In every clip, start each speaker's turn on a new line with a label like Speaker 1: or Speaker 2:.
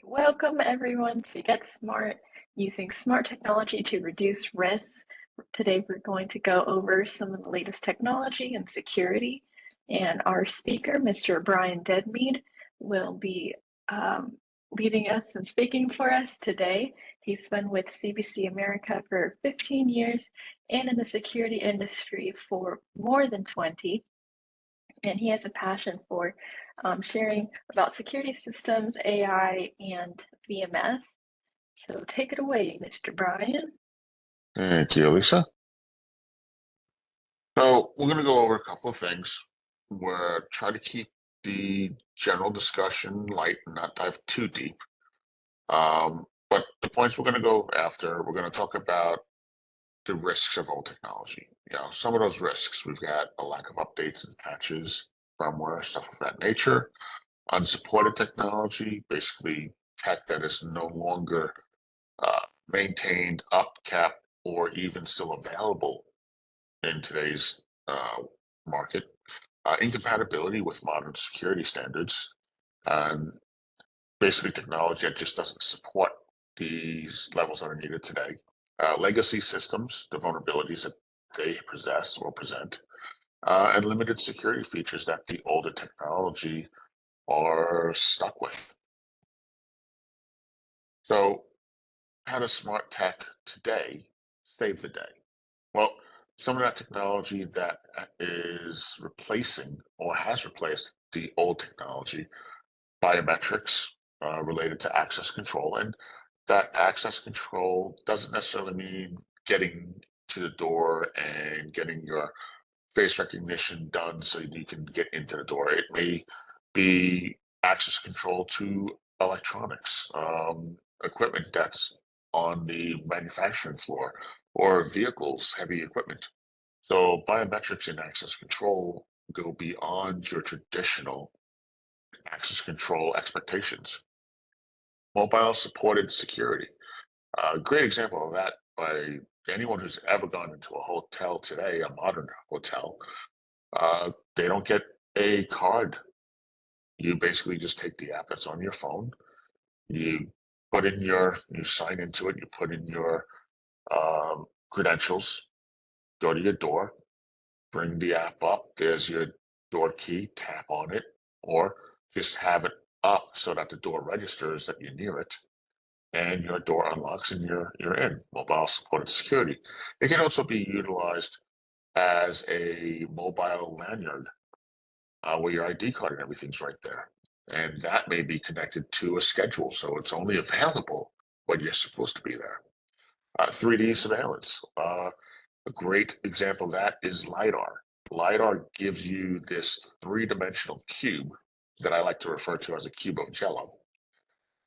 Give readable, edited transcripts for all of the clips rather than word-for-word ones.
Speaker 1: Welcome everyone to Get Smart using smart technology to reduce risks. Today we're going to go over some of the latest technology and security. And our speaker, Mr. Brian Deadmead, will be leading us and speaking for us today. He's been with CBC America for 15 years and in the security industry for more than 20. And he has a passion for sharing about security systems, AI, and VMS. So take it away, Mr. Brian.
Speaker 2: Thank you, Lisa. So we're going to go over a couple of things. We're trying to keep the general discussion light and not dive too deep. But the points we're going to go after, we're going to talk about the risks of old technology. Some of those risks, we've got a lack of updates and patches, firmware, stuff of that nature. Unsupported technology, basically tech that is no longer maintained, up, kept, or even still available in today's market. Incompatibility with modern security standards, and basically technology that just doesn't support these levels that are needed today. Legacy systems, the vulnerabilities that they possess or present, and limited security features that the older technology are stuck with. So how does smart tech today save the day? Well, some of that technology that is replacing or has replaced the old technology, biometrics related to access control. And that access control doesn't necessarily mean getting to the door and getting your face recognition done so you can get into the door. It may be access control to electronics, equipment that's on the manufacturing floor, or vehicles, heavy equipment. So biometrics and access control go beyond your traditional access control expectations. Mobile supported security. A great example of that by anyone who's ever gone into a hotel today, a modern hotel, they don't get a card. You basically just take the app that's on your phone, you you sign into it, you put in your credentials, go to your door, bring the app up, there's your door key, tap on it, or just have it up so that the door registers that you're near it, and your door unlocks and you're in. Mobile supported security. It can also be utilized as a mobile lanyard where your ID card and everything's right there. And that may be connected to a schedule, so it's only available when you're supposed to be there. 3D surveillance. A great example of that is LiDAR. LiDAR gives you this three-dimensional cube that I like to refer to as a cube of jello.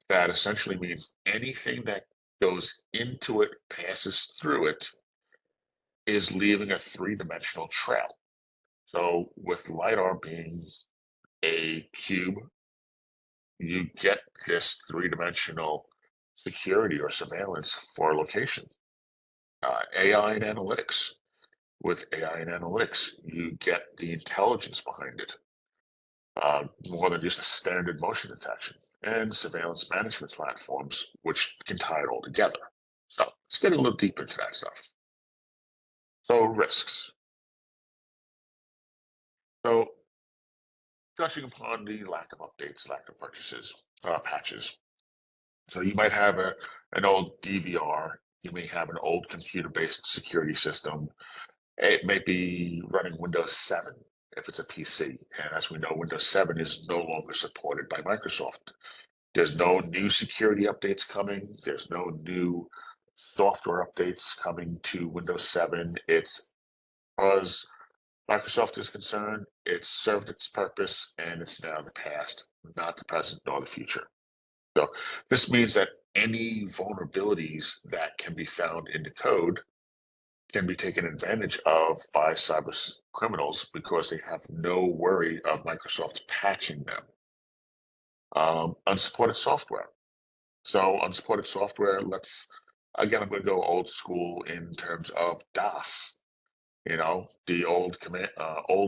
Speaker 2: That essentially means anything that goes into it, passes through it, is leaving a three-dimensional trail. So with LiDAR being a cube, you get this three-dimensional security or surveillance for a location. AI and analytics. With AI and analytics, you get the intelligence behind it, more than just a standard motion detection, and surveillance management platforms, which can tie it all together. So let's get a little deep into that stuff. So risks. So touching upon the lack of updates, lack of purchases, patches. So you might have an old DVR, you may have an old computer-based security system. It may be running Windows 7 if it's a PC. And as we know, Windows 7 is no longer supported by Microsoft. There's no new security updates coming. There's no new software updates coming to Windows 7. It's, as Microsoft is concerned, it's served its purpose and it's now the past, not the present nor the future. So this means that any vulnerabilities that can be found in the code can be taken advantage of by cyber criminals because they have no worry of Microsoft patching them. Unsupported software. So unsupported software, I'm going to go old school in terms of DOS, the old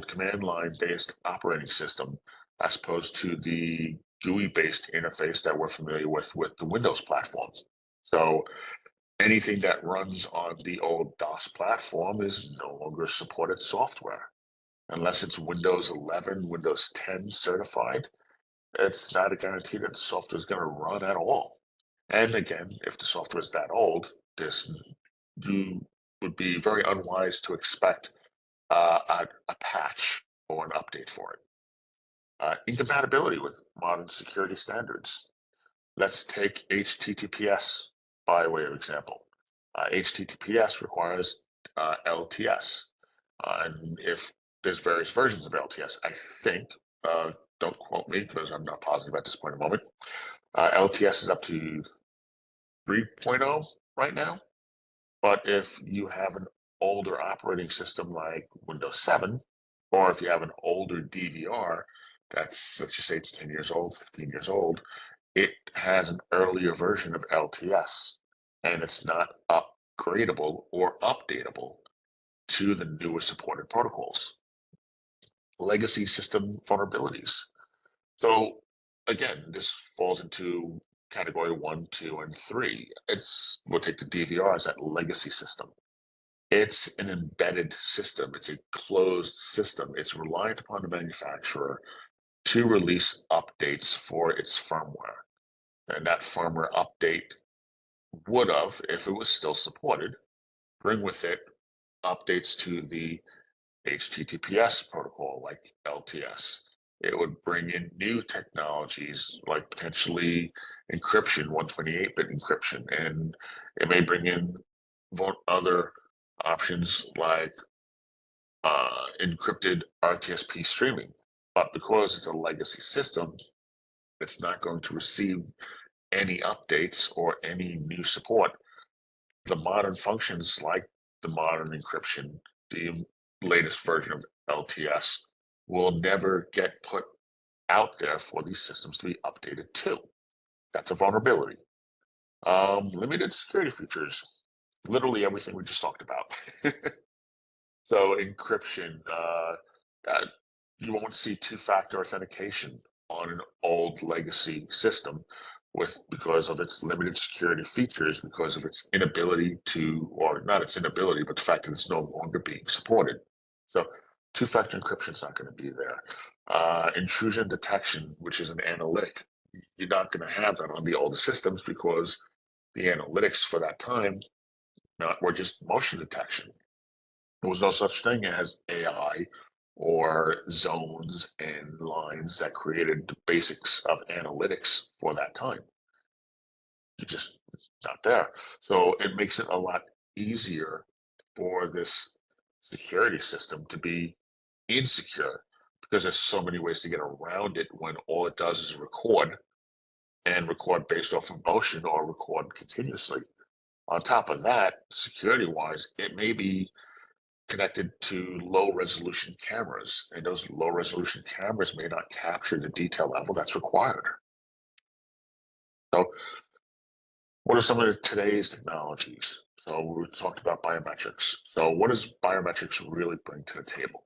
Speaker 2: command line based operating system, as opposed to the GUI-based interface that we're familiar with the Windows platform. So anything that runs on the old DOS platform is no longer supported software. Unless it's Windows 11, Windows 10 certified, it's not a guarantee that the software is going to run at all. And again, if the software is that old, you would be very unwise to expect a patch or an update for it. Incompatibility with modern security standards. Let's take HTTPS by way of example. HTTPS requires LTS, and if there's various versions of LTS, I think, don't quote me because I'm not positive at this point in the moment. LTS is up to 3.0 right now, but if you have an older operating system like Windows 7, or if you have an older DVR that's, let's just say it's 10 years old, 15 years old, it has an earlier version of LTS, and it's not upgradable or updatable to the newer supported protocols. Legacy system vulnerabilities. So again, this falls into category 1, 2, and 3. We'll take the DVR as that legacy system. It's an embedded system. It's a closed system. It's reliant upon the manufacturer to release updates for its firmware. And that firmware update would have, if it was still supported, bring with it updates to the HTTPS protocol like LTS. It would bring in new technologies like potentially encryption, 128-bit encryption, and it may bring in other options like encrypted RTSP streaming. But because it's a legacy system, it's not going to receive any updates or any new support. The modern functions like the modern encryption, the latest version of LTS, will never get put out there for these systems to be updated to. That's a vulnerability. Limited security features, literally everything we just talked about. So encryption, you won't see two-factor authentication on an old legacy system because of its limited security features, because of its inability to, or not its inability, but the fact that it's no longer being supported. So two-factor encryption is not going to be there. Intrusion detection, which is an analytic, you're not going to have that on the older systems because the analytics for that time were just motion detection. There was no such thing as AI or zones and lines that created the basics of analytics for that time. You're just not there. So it makes it a lot easier for this security system to be insecure because there's so many ways to get around it when all it does is record and record based off of motion or record continuously. On top of that, security wise, it may be connected to low resolution cameras, and those low resolution cameras may not capture the detail level that's required. So what are some of today's technologies? So we talked about biometrics. So what does biometrics really bring to the table?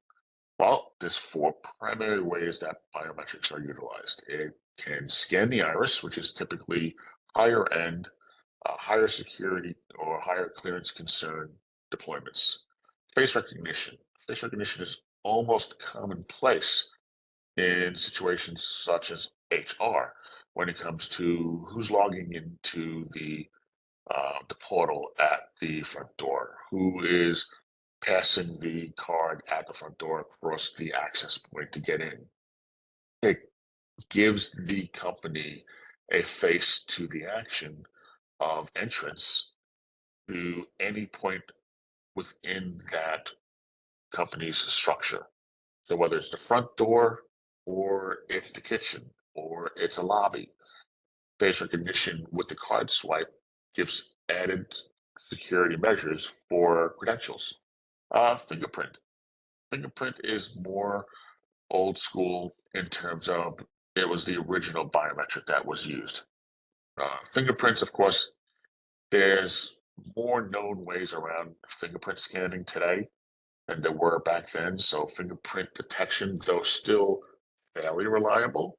Speaker 2: Well, there's 4 primary ways that biometrics are utilized. It can scan the iris, which is typically higher end, higher security or higher clearance concern deployments. Face recognition. Face recognition is almost commonplace in situations such as HR when it comes to who's logging into the portal at the front door, who is passing the card at the front door across the access point to get in. It gives the company a face to the action of entrance to any point within that company's structure. So whether it's the front door or it's the kitchen or it's a lobby, face recognition with the card swipe gives added security measures for credentials. Fingerprint. Fingerprint is more old school in terms of it was the original biometric that was used. Fingerprints, of course, there's more known ways around fingerprint scanning today than there were back then. So fingerprint detection, though still fairly reliable,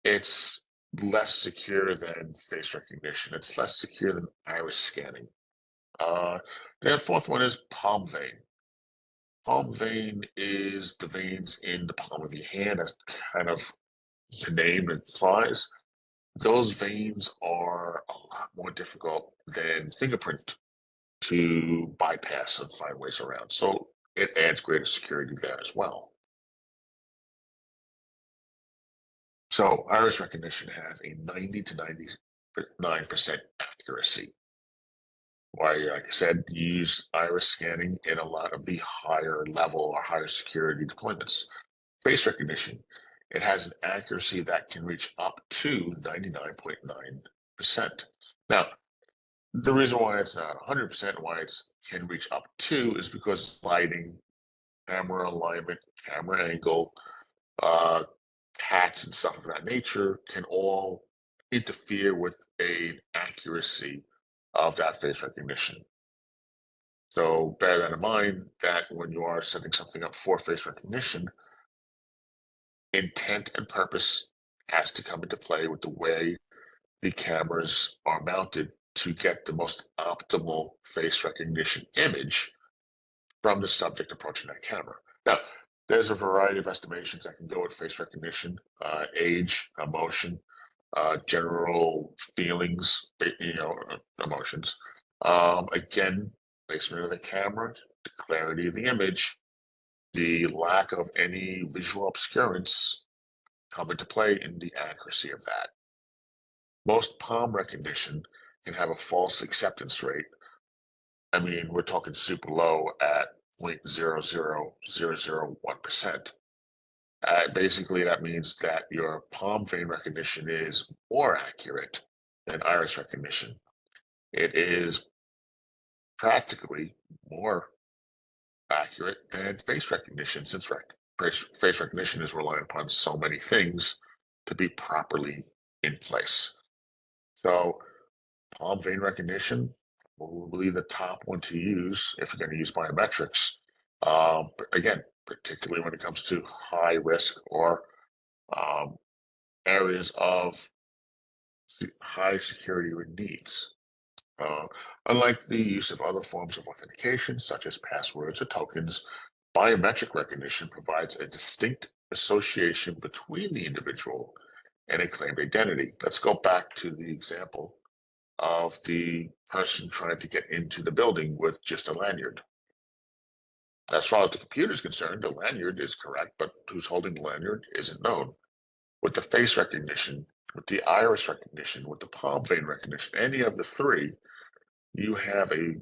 Speaker 2: It's less secure than face recognition. It's less secure than iris scanning. Uh, the fourth one is palm vein. Palm vein is the veins in the palm of your hand, as kind of the name implies. Those veins are a lot more difficult than fingerprint to bypass and find ways around. So it adds greater security there as well. So iris recognition has a 90 to 99% accuracy. Why, like I said, use iris scanning in a lot of the higher level or higher security deployments. Face recognition, it has an accuracy that can reach up to 99.9%. Now, the reason why it's not 100%, why it can reach up to, is because lighting, camera alignment, camera angle, uh, hats and stuff of that nature can all interfere with a accuracy of that face recognition. So bear that in mind that when you are setting something up for face recognition, intent and purpose has to come into play with the way the cameras are mounted to get the most optimal face recognition image from the subject approaching that camera. Now, there's a variety of estimations that can go with face recognition, age, emotion, general feelings, emotions. Again, placement of the camera, the clarity of the image, the lack of any visual obscurance come into play in the accuracy of that. Most palm recognition can have a false acceptance rate. I mean, we're talking super low at 0.00001%. Basically, that means that your palm vein recognition is more accurate than iris recognition. It is practically more accurate than face recognition, since face recognition is relying upon so many things to be properly in place. So palm vein recognition, probably the top one to use if you're going to use biometrics. Again, particularly when it comes to high risk or um, areas of high security needs. Uh, Unlike the use of other forms of authentication, such as passwords or tokens, biometric recognition provides a distinct association between the individual and a claimed identity. Let's go back to the example of the person trying to get into the building with just a lanyard. As far as the computer is concerned, the lanyard is correct, but who's holding the lanyard isn't known. With the face recognition, with the iris recognition, with the palm vein recognition, any of the three, you have a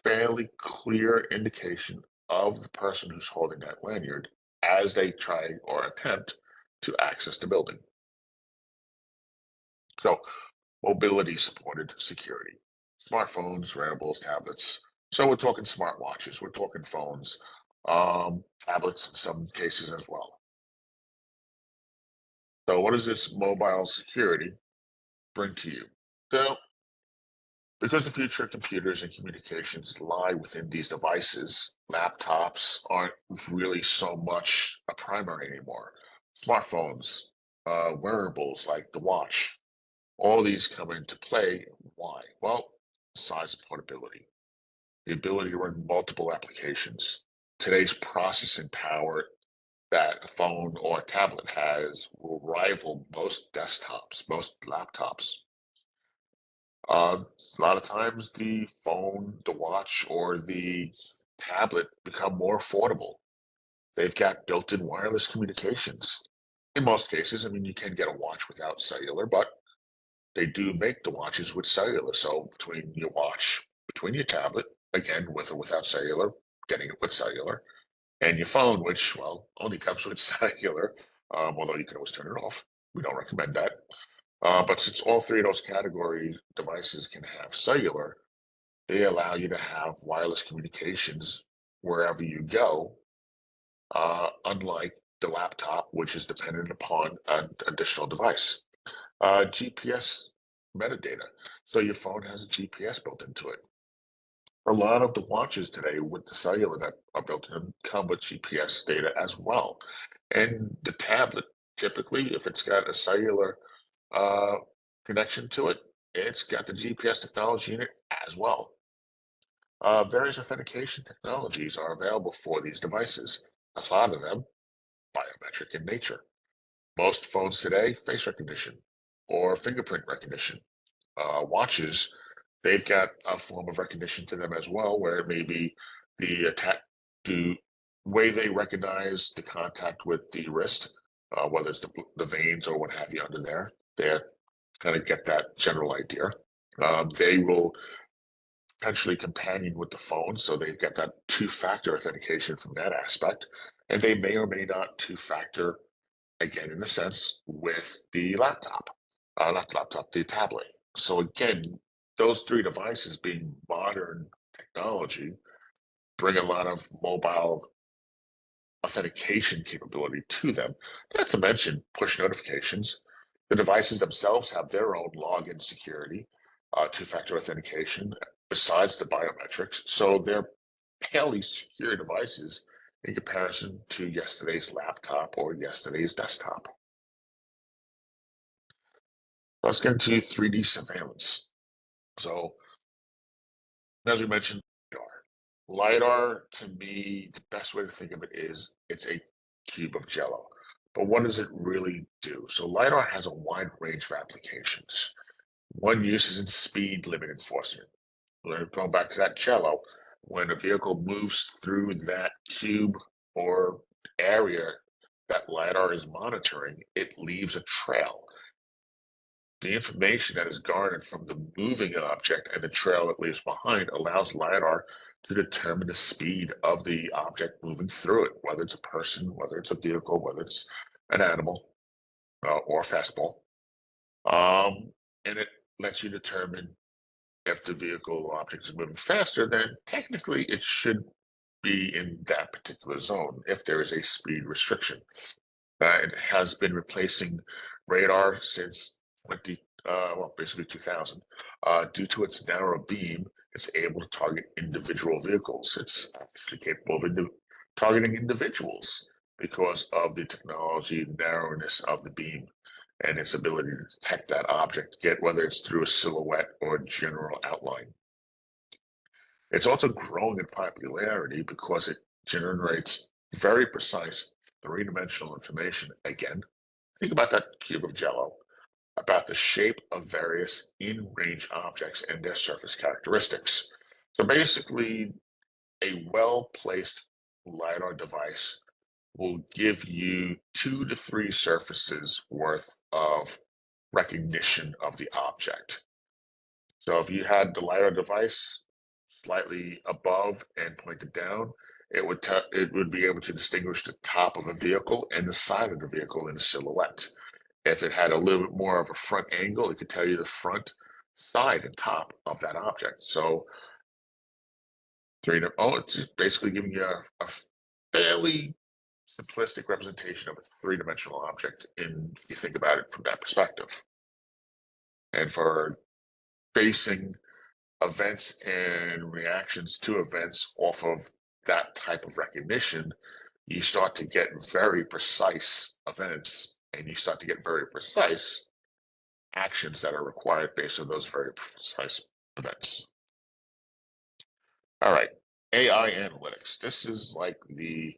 Speaker 2: fairly clear indication of the person who's holding that lanyard as they try or attempt to access the building. So, mobility supported security, smartphones, wearables, tablets. So we're talking smartwatches, we're talking phones, tablets in some cases as well. So what does this mobile security bring to you? So because the future of computers and communications lie within these devices, laptops aren't really so much a primary anymore. Smartphones, wearables like the watch, all these come into play. Why? Well, size and portability, the ability to run multiple applications. Today's processing power that a phone or a tablet has will rival most desktops, most laptops. A lot of times the phone, the watch, or the tablet become more affordable. They've got built-in wireless communications. In most cases, I mean, you can get a watch without cellular, but they do make the watches with cellular. So between your watch, between your tablet, again, with or without cellular, getting it with cellular, and your phone, which, well, only comes with cellular, although you can always turn it off. We don't recommend that. But since all three of those category devices can have cellular, they allow you to have wireless communications wherever you go, unlike the laptop, which is dependent upon an additional device. GPS metadata. So your phone has a GPS built into it. A lot of the watches today with the cellular that are built in come with GPS data as well. And the tablet, typically, if it's got a cellular connection to it. It's got the GPS technology in it as well. Various authentication technologies are available for these devices, a lot of them biometric in nature. Most phones today, face recognition or fingerprint recognition. Watches, they've got a form of recognition to them as well, where it may be the way they recognize the contact with the wrist, whether it's the veins or what have you under there. They kind of get that general idea. They will potentially companion with the phone, so they've got that two-factor authentication from that aspect, and they may or may not two-factor again in a sense with the laptop, not the laptop, the tablet. So again, those three devices being modern technology bring a lot of mobile authentication capability to them, not to mention push notifications. The devices themselves have their own login security, two-factor authentication, besides the biometrics. So they're fairly secure devices in comparison to yesterday's laptop or yesterday's desktop. Let's get into 3D surveillance. So, as we mentioned, LiDAR. LiDAR, to me, the best way to think of it is it's a cube of jello. But what does it really do? So LiDAR has a wide range of applications. One use is in speed limit enforcement. Going back to that jello, when a vehicle moves through that cube or area that LiDAR is monitoring, it leaves a trail. The information that is garnered from the moving object and the trail it leaves behind allows LiDAR to determine the speed of the object moving through it, whether it's a person, whether it's a vehicle, whether it's an animal or a fastball. And it lets you determine if the vehicle or object is moving faster, then technically it should be in that particular zone if there is a speed restriction. It has been replacing radar since basically 2000. Due to its narrow beam, it's able to target individual vehicles. It's actually capable of targeting individuals because of the technology narrowness of the beam and its ability to detect that object, whether it's through a silhouette or a general outline. It's also growing in popularity because it generates very precise three-dimensional information. Again, think about that cube of jello, about the shape of various in-range objects and their surface characteristics. So basically, a well-placed LiDAR device will give you 2 to 3 surfaces worth of recognition of the object. So if you had the LiDAR device slightly above and pointed down, it would be able to distinguish the top of a vehicle and the side of the vehicle in a silhouette. If it had a little bit more of a front angle, it could tell you the front, side, and top of that object. So it's just basically giving you a fairly simplistic representation of a three-dimensional object if you think about it from that perspective. And for basing events and reactions to events off of that type of recognition, you start to get very precise events and you start to get very precise actions that are required based on those very precise events. All right, AI analytics. This is like the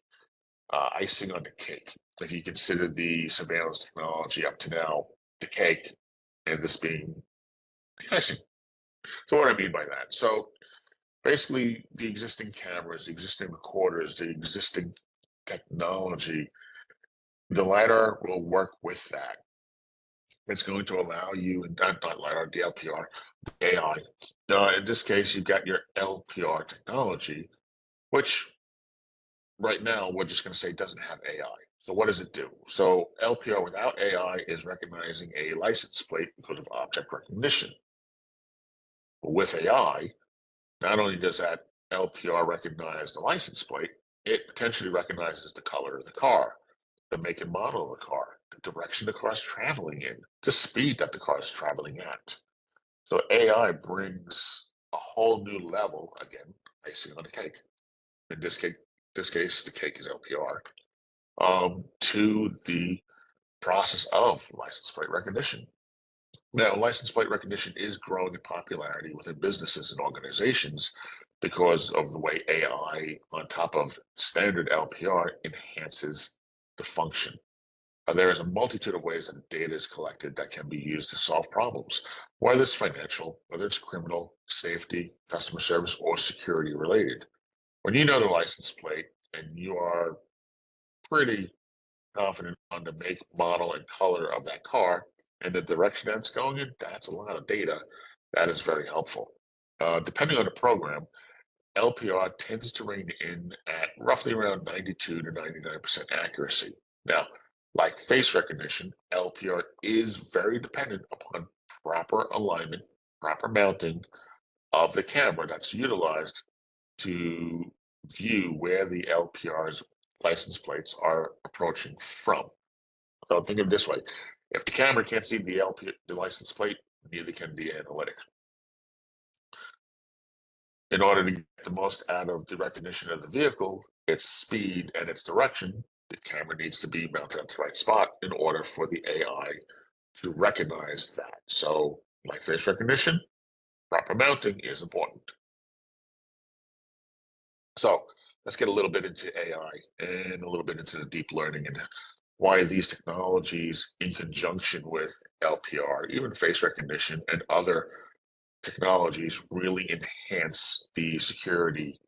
Speaker 2: icing on the cake. If you consider the surveillance technology up to now the cake, and this being the icing. So what do I mean by that? So basically, the existing cameras, the existing recorders, the existing technology, the LiDAR will work with that. It's going to allow you, and not LiDAR, the LPR, the AI. In this case, you've got your LPR technology, which right now we're just going to say doesn't have AI. So what does it do? So LPR without AI is recognizing a license plate because of object recognition. But with AI, not only does that LPR recognize the license plate, it potentially recognizes the color of the car, the make and model of the car, the direction the car is traveling in, the speed that the car is traveling at. So AI brings a whole new level, again, icing on the cake. In this case, the cake is LPR, to the process of license plate recognition. Now, license plate recognition is growing in popularity within businesses and organizations because of the way AI on top of standard LPR enhances the function. There is a multitude of ways that data is collected that can be used to solve problems, whether it's financial, whether it's criminal, safety, customer service, or security related. When you know the license plate and you are pretty confident on the make, model, and color of that car and the direction that's going in, that's a lot of data. That is very helpful. Depending on the program, LPR tends to rein in at roughly around 92 to 99% accuracy. Now, like face recognition, LPR is very dependent upon proper alignment, proper mounting of the camera that's utilized to view where the LPR's license plates are approaching from. So think of it this way: if the camera can't see the license plate, neither can the analytic. In order to get the most out of the recognition of the vehicle, its speed and its direction, the camera needs to be mounted at the right spot in order for the AI to recognize that. So, like face recognition, proper mounting is important. So let's get a little bit into AI and a little bit into the deep learning and why these technologies, in conjunction with LPR, even face recognition and other technologies, really enhance the security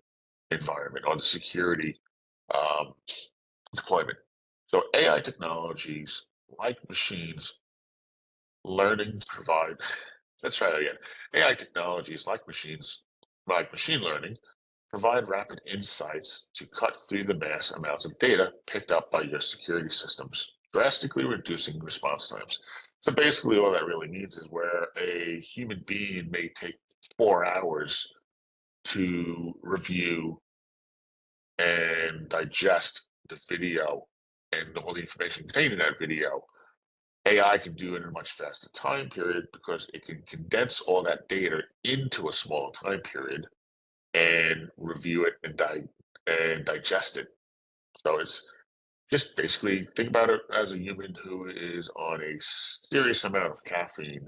Speaker 2: environment or the security um, deployment. So AI technologies, like machines learning, provide. Let's try that again. AI technologies, like machines, like machine learning, provide rapid insights to cut through the mass amounts of data picked up by your security systems, drastically reducing response times. So basically, all that really means is where a human being may take 4 hours to review and digest the video and all the information contained in that video, AI can do it in a much faster time period because it can condense all that data into a smaller time period and review it and digest it. So it's just basically think about it as a human who is on a serious amount of caffeine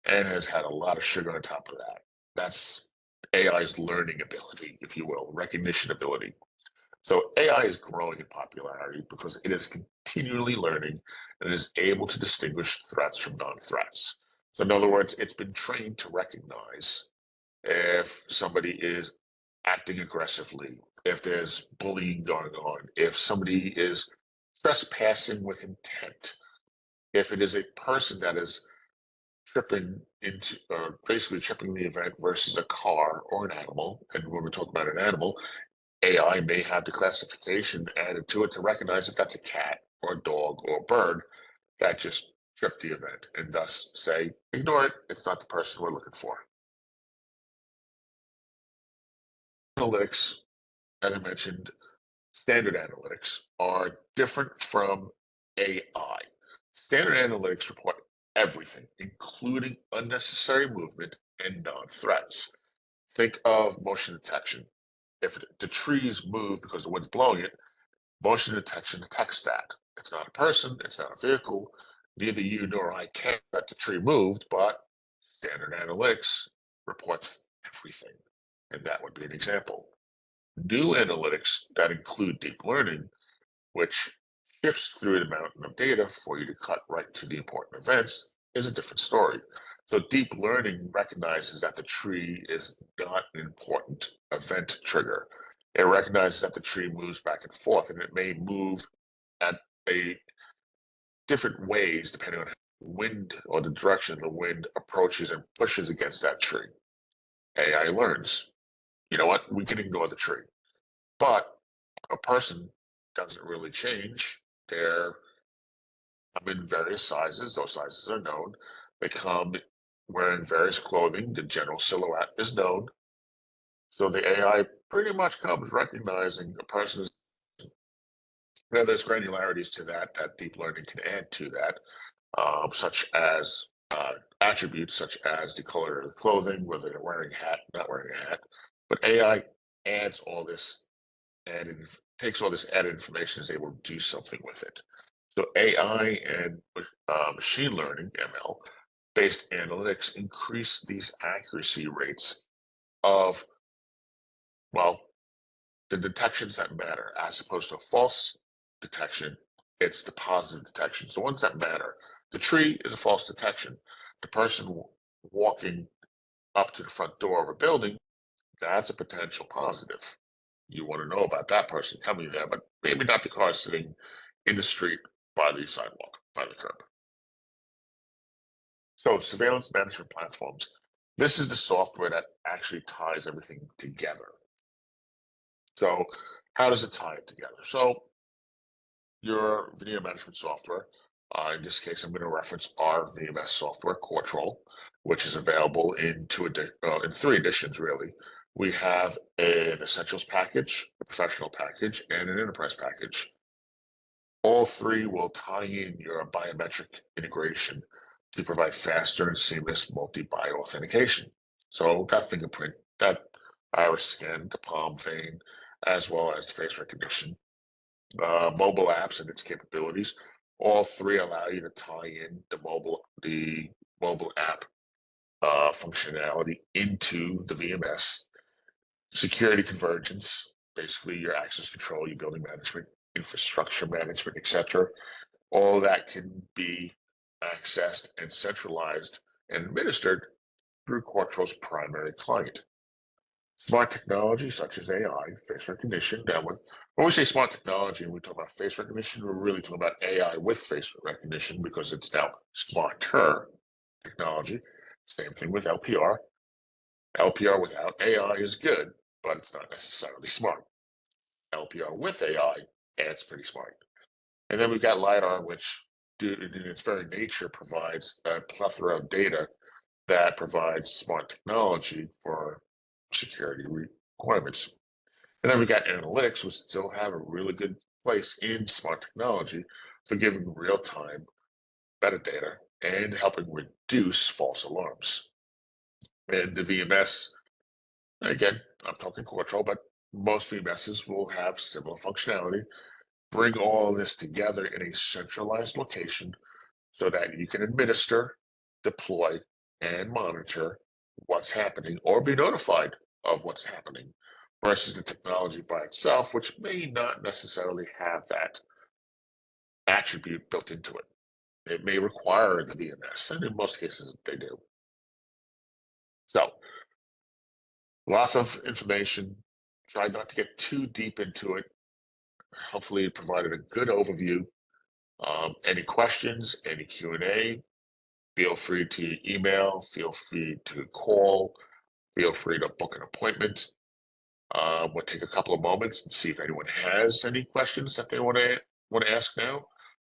Speaker 2: and has had a lot of sugar on top of that. That's AI's learning ability, if you will, recognition ability. So AI is growing in popularity because it is continually learning and is able to distinguish threats from non-threats. So in other words, it's been trained to recognize if somebody is acting aggressively, if there's bullying going on, if somebody is trespassing with intent, if it is a person that is tripping into, basically tripping the event versus a car or an animal. And when we talk about an animal, AI may have the classification added to it to recognize if that's a cat or a dog or a bird that just tripped the event and thus say, ignore it, it's not the person we're looking for. Analytics, as I mentioned, standard analytics are different from AI. Standard analytics report everything, including unnecessary movement and non-threats. Think of motion detection. If the trees move because the wind's blowing it, motion detection detects that. It's not a person, it's not a vehicle. Neither you nor I care that the tree moved, but standard analytics reports everything. And that would be an example. New analytics that include deep learning, which shifts through the mountain of data for you to cut right to the important events, is a different story. So deep learning recognizes that the tree is not an important event trigger. It recognizes that the tree moves back and forth, and it may move at a different ways depending on how the wind or the direction the wind approaches and pushes against that tree. AI learns, you know what, we can ignore the tree. But a person doesn't really change. They're come in various sizes. Those sizes are known. They come wearing various clothing. The general silhouette is known. So the AI pretty much comes recognizing a person's. Now, there's granularities to that that deep learning can add to that, such as attributes such as the color of the clothing, whether they're wearing a hat, not wearing a hat. But AI adds all this added, takes all this added information, is able to do something with it. So AI and machine learning (ML) based analytics increase these accuracy rates of, well, the detections that matter, as opposed to false detection. It's the positive detections, the ones that matter. The tree is a false detection. The person walking up to the front door of a building, that's a potential positive. You want to know about that person coming there, but maybe not the car sitting in the street by the sidewalk, by the curb. So surveillance management platforms. This is the software that actually ties everything together. So how does it tie it together? So your video management software, in this case, I'm going to reference our VMS software, Control, which is available in three editions, really. We have an essentials package, a professional package, and an enterprise package. All three will tie in your biometric integration to provide faster and seamless multi-bio authentication. So that fingerprint, that iris scan, the palm vein, as well as the face recognition, mobile apps and its capabilities. All three allow you to tie in the mobile app functionality into the VMS. Security convergence, basically your access control, your building management, infrastructure management, etc. All that can be accessed and centralized and administered through Quattro's primary client. Smart technology such as AI, face recognition. Now, when we say smart technology and we talk about face recognition, we're really talking about AI with face recognition because it's now smarter technology. Same thing with LPR. LPR without AI is good, but it's not necessarily smart. LPR with AI, it's pretty smart. And then we've got LiDAR, which in its very nature provides a plethora of data that provides smart technology for security requirements. And then we got analytics, which still have a really good place in smart technology for giving real-time metadata and helping reduce false alarms. And the VMS, again, I'm talking Control, but most VMSs will have similar functionality. Bring all this together in a centralized location so that you can administer, deploy, and monitor what's happening or be notified of what's happening versus the technology by itself, which may not necessarily have that attribute built into it. It may require the VMS, and in most cases they do. So lots of information. Try not to get too deep into it. Hopefully it provided a good overview. Any questions, any Q&A, feel free to email, feel free to call, feel free to book an appointment. We'll take a couple of moments and see if anyone has any questions that they want to ask now.